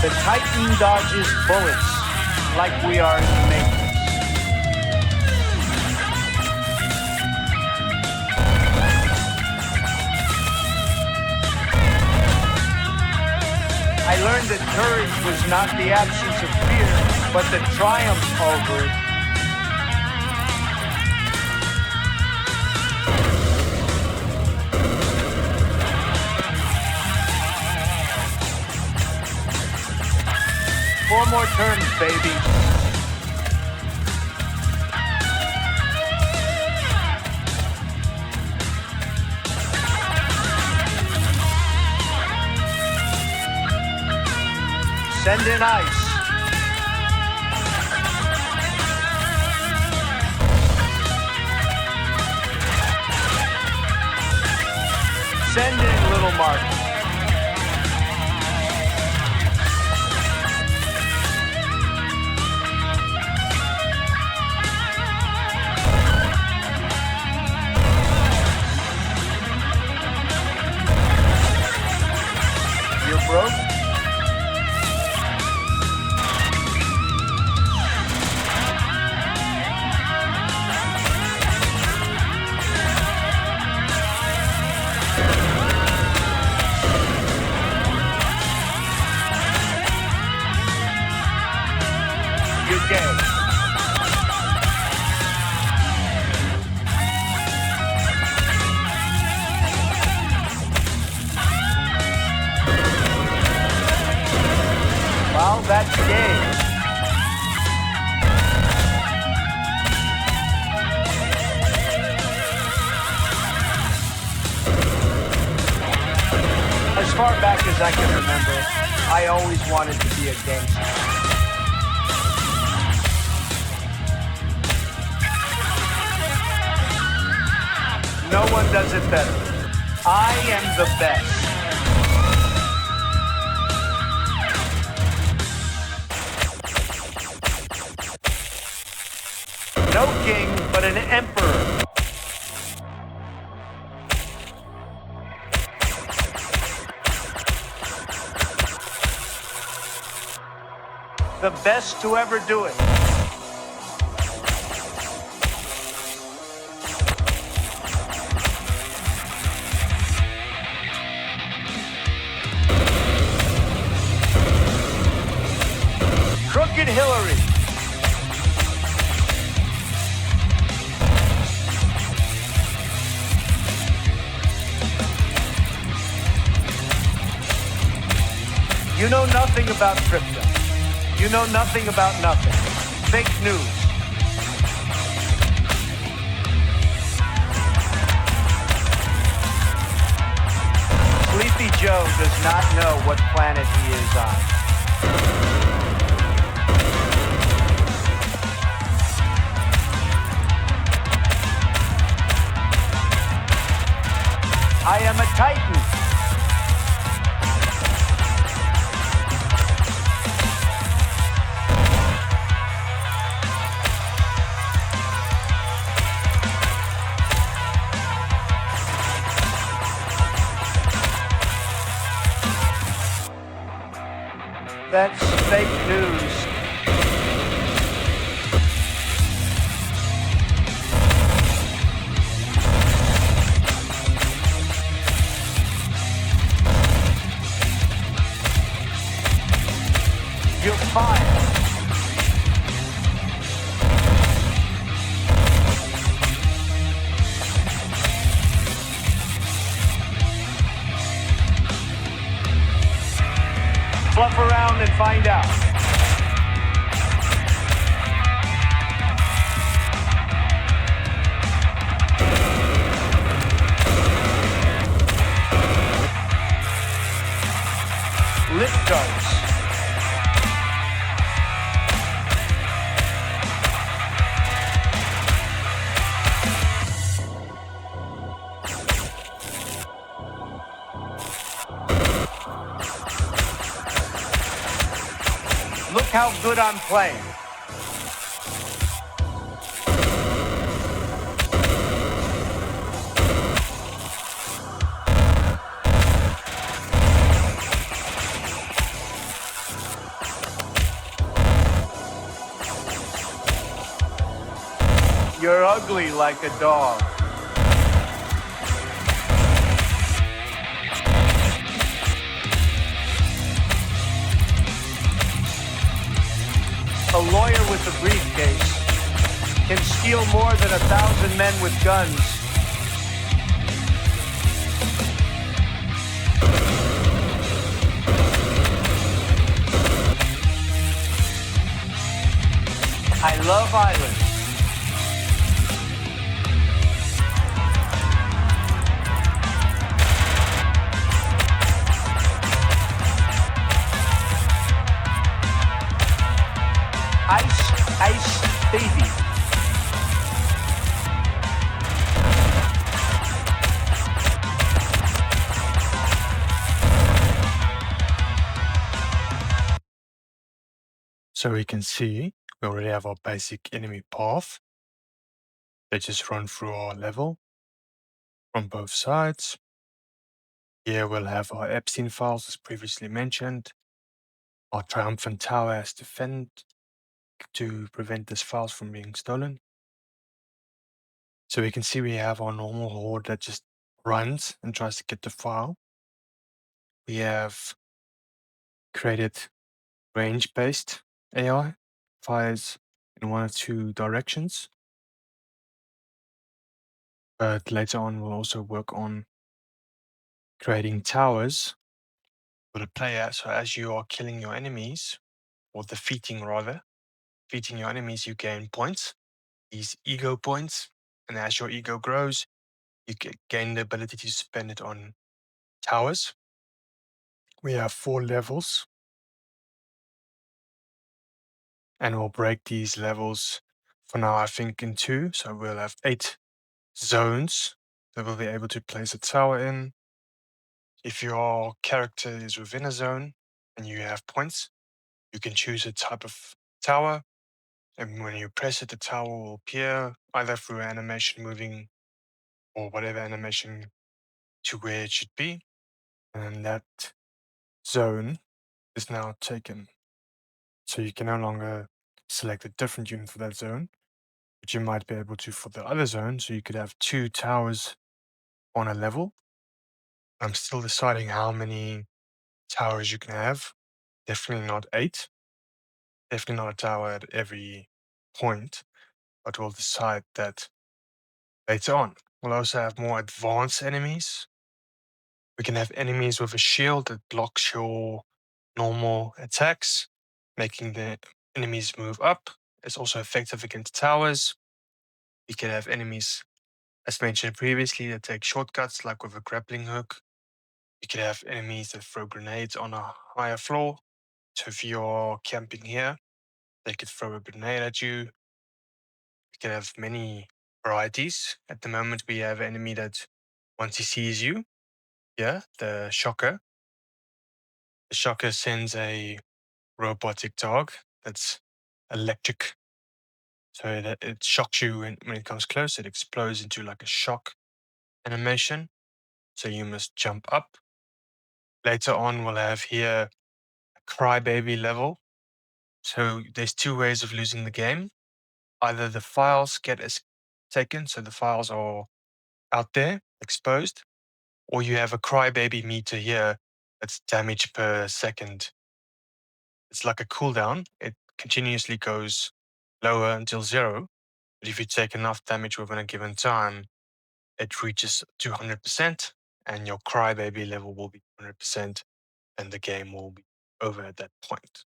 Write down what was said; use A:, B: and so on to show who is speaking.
A: The Titan dodges bullets like we are in the Matrix. I learned that courage was not the absence of fear, but the triumph over it. Four more turns, baby. Send in ice. Send in little Mark. You're broke? Well, that's gay. As far back as I can remember, I always wanted to be a gangster. No one does it better. I am the best. No king, but an emperor. The best to ever do it. Crooked Hillary. You know nothing about crypto. You know nothing about nothing. Fake news. Sleepy Joe does not know what planet he is on. I am a Titan. That's fake news. You're fired. Bluff around and find out. Lip darts. Look how good I'm playing. You're ugly like a dog. A lawyer with a briefcase can steal more than 1,000 men with guns. I love islands. Ice baby.
B: So we can see we already have our basic enemy path. They just run through our level from both sides. Here we'll have our Epstein files as previously mentioned. Our Triumphant Tower has defend to prevent these files from being stolen. So we can see we have our normal horde that just runs and tries to get the file. We have created range-based AI, fires in one or two directions. But later on, we'll also work on creating towers for the player. So as you are killing your enemies, or defeating your enemies, you gain points, these ego points. And as your ego grows, you gain the ability to spend it on towers. We have 4 levels, and we'll break these levels for now, I think, in 2. So we'll have 8 zones that we'll be able to place a tower in. If your character is within a zone and you have points, you can choose a type of tower. And when you press it, the tower will appear either through animation moving or whatever animation to where it should be. And that zone is now taken. So you can no longer select a different unit for that zone, but you might be able to for the other zone. So you could have 2 towers on a level. I'm still deciding how many towers you can have. Definitely not 8. Definitely not a tower at every point, but we'll decide that later on. We'll also have more advanced enemies. We can have enemies with a shield that blocks your normal attacks, making the enemies move up. It's also effective against towers. You can have enemies, as mentioned previously, that take shortcuts, like with a grappling hook. You can have enemies that throw grenades on a higher floor. So if you're camping here, they could throw a grenade at you. You can have many varieties. At the moment, we have an enemy that once he sees you, the shocker. The shocker sends a robotic dog that's electric. So that it shocks you when it comes close. It explodes into like a shock animation. So you must jump up. Later on, we'll have here a crybaby level. So there's 2 ways of losing the game. Either the files get taken, so the files are out there, exposed, or you have a crybaby meter here that's damage per second. It's like a cooldown. It continuously goes lower until 0. But if you take enough damage within a given time, it reaches 200%, and your crybaby level will be 100%, and the game will be over at that point.